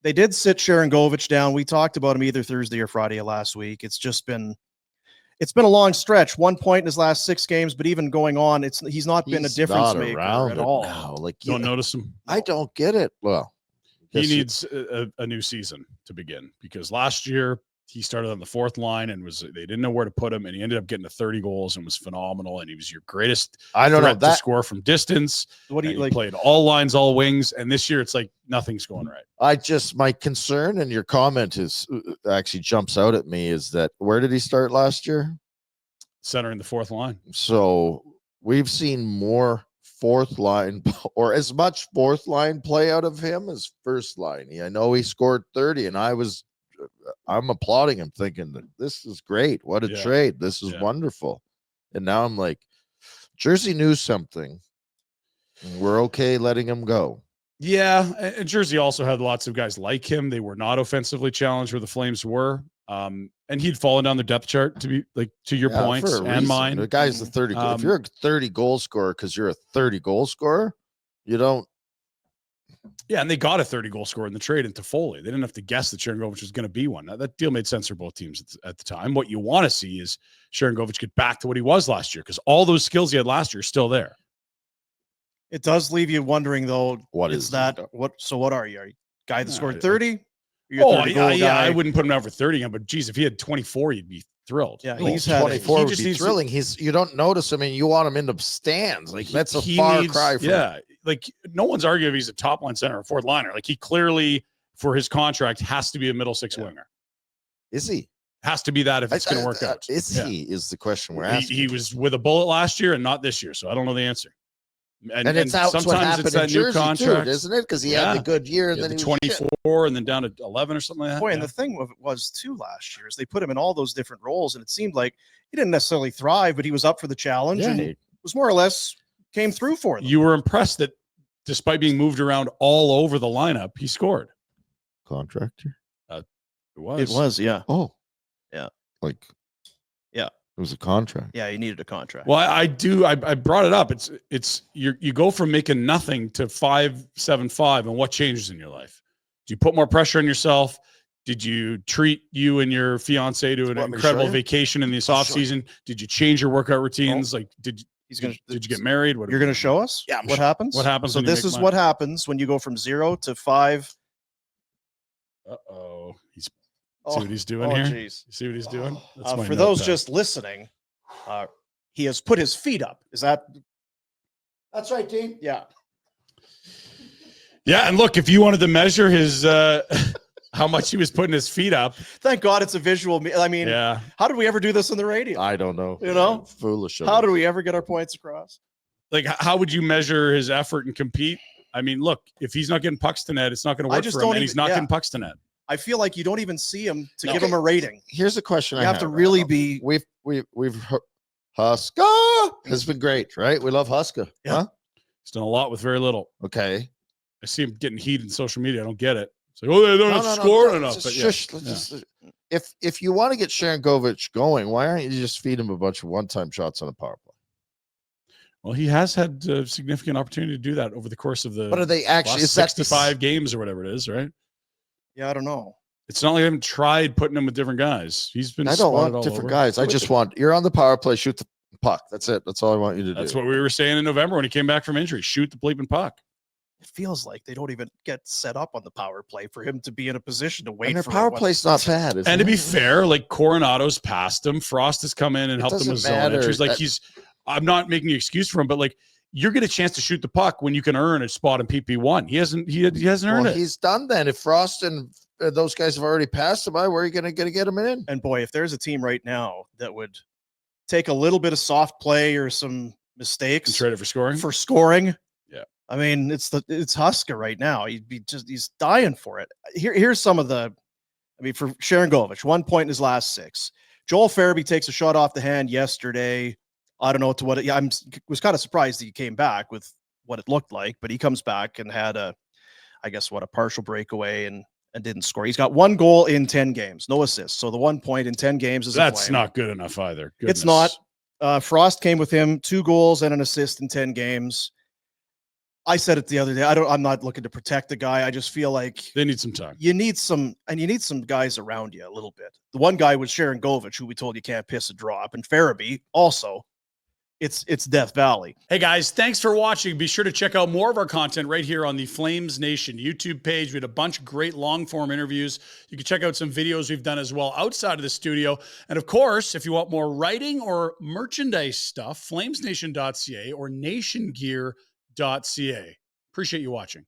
They did sit Sharangovich down. We talked about him either Thursday or Friday of last week. It's been a long stretch. 1 point in his last 6 games, but even going on, he's not been a difference maker at all. Now. Like, don't notice him. I don't get it. Well, he needs a new season to begin, because last year he started on the 4th line and they didn't know where to put him, and he ended up getting to 30 goals and was phenomenal, and he was your greatest threat to score from distance. What do you like? He played all lines, all wings, and this year it's like nothing's going right. My concern, and your comment is actually jumps out at me, is that where did he start last year? Center in the 4th line. So we've seen more 4th line or as much 4th line play out of him as 1st line. I know he scored 30, and I'm applauding him, thinking that this is great. What a trade. This is wonderful. And now I'm like, Jersey knew something. We're okay letting him go. Yeah. And Jersey also had lots of guys like him. They were not offensively challenged where the Flames were. And he'd fallen down the depth chart, to be like, to your point and mine. The guy's the 30. If you're a 30 goal scorer because you're a 30 goal scorer, you don't. Yeah, and they got a 30 goal scorer in the trade into Foley. They didn't have to guess that Sharangovich was going to be one. Now, that deal made sense for both teams at the time. What you want to see is Sharangovich get back to what he was last year, because all those skills he had last year are still there. It does leave you wondering, though. What are you? Are you a guy that scored 30? I wouldn't put him out for 30 again, but geez, if he had 24, you'd be thrilled. Yeah, he's 24 would be thrilling. You don't notice him, and you want him in the stands. Like, that's a far cry from him. Like, no one's arguing if he's a top line center or 4th liner. Like, he clearly, for his contract, has to be a middle 6 winger. Is he? Has to be that if it's going to work out. Is he? Is the question we're asking. He was with a bullet last year and not this year, so I don't know the answer. And sometimes what happened in Jersey too, isn't it? Because he had the good year, and then he 24 and then down to 11 or something like that. Boy, and the thing was too last year is they put him in all those different roles, and it seemed like he didn't necessarily thrive, but he was up for the challenge, and it was more or less came through for them. You were impressed that despite being moved around all over the lineup, he scored. Contractor? It was. It was, yeah. Oh. Yeah. Like, yeah. It was a contract. Yeah, he needed a contract. Well, I brought it up. It's you go from making nothing to 5.75, and what changes in your life? Do you put more pressure on yourself? Did you treat you and your fiance to an incredible vacation in this off season? Did you change your workout routines? Like, did you get married? You're going to show us? Yeah. What happens? What happens? So this is what happens when you go from 0 to 5. Uh-oh. See what he's doing here? Geez. You see what he's doing? For those just listening, he has put his feet up. Is that? That's right, Dean. Yeah. Yeah, and look, if you wanted to measure his how much he was putting his feet up. Thank God it's a visual. I mean, how did we ever do this on the radio? I don't know. You know? Foolish. How did we ever get our points across? Like, how would you measure his effort and compete? I mean, look, if he's not getting pucks to net, it's not going to work for him, and he's not getting pucks to net. I feel like you don't even see him to give him a rating. Here's a question. You have to really be. We've Huska has been great, right? We love Huska. Yeah. Huh? He's done a lot with very little. Okay. I see him getting heat in social media. I don't get it. It's like, they don't score enough. If you want to get Sharangovich going, why aren't you just feed him a bunch of one-time shots on a power play? Well, he has had a significant opportunity to do that over the course of the. But are they actually last 65 games or whatever it is, right? Yeah, I don't know. It's not like I haven't tried putting him with different guys. He's been. I don't want different guys. I just want you're on the power play, shoot the puck. That's it. That's all I want you to do. That's what we were saying in November when he came back from injury. Shoot the bleeping puck. It feels like they don't even get set up on the power play for him to be in a position to wait. And their power play's not bad. And to be fair, like Coronado's passed him. Frost has come in and helped him with zone entries. Like I'm not making an excuse for him, but like you're getting a chance to shoot the puck when you can earn a spot in PP1. He hasn't earned it. He's done that. If Frost and those guys have already passed him by, where are you going to get him in? And boy, if there's a team right now that would take a little bit of soft play or some mistakes and trade it for scoring. Yeah. I mean, it's Huska right now. He's dying for it. Here's some of for Sharangovich, 1 point in his last 6. Joel Farabee takes a shot off the hand yesterday. I don't know I was kind of surprised that he came back with what it looked like, but he comes back and had a partial breakaway and didn't score. He's got 1 goal in 10 games, no assists. So the 1 point in 10 games that's not good enough either. Goodness. It's not. Frost came with him 2 goals and an assist in 10 games. I said it the other day. I'm not looking to protect the guy. I just feel like They need some time. you need some guys around you a little bit. The one guy was Sharangovich, who we told you can't piss a drop, and Farabee also. It's Death Valley. Hey guys, thanks for watching. Be sure to check out more of our content right here on the Flames Nation YouTube page. We had a bunch of great long form interviews. You can check out some videos we've done as well outside of the studio. And of course, if you want more writing or merchandise stuff, flamesnation.ca or nationgear.ca. Appreciate you watching.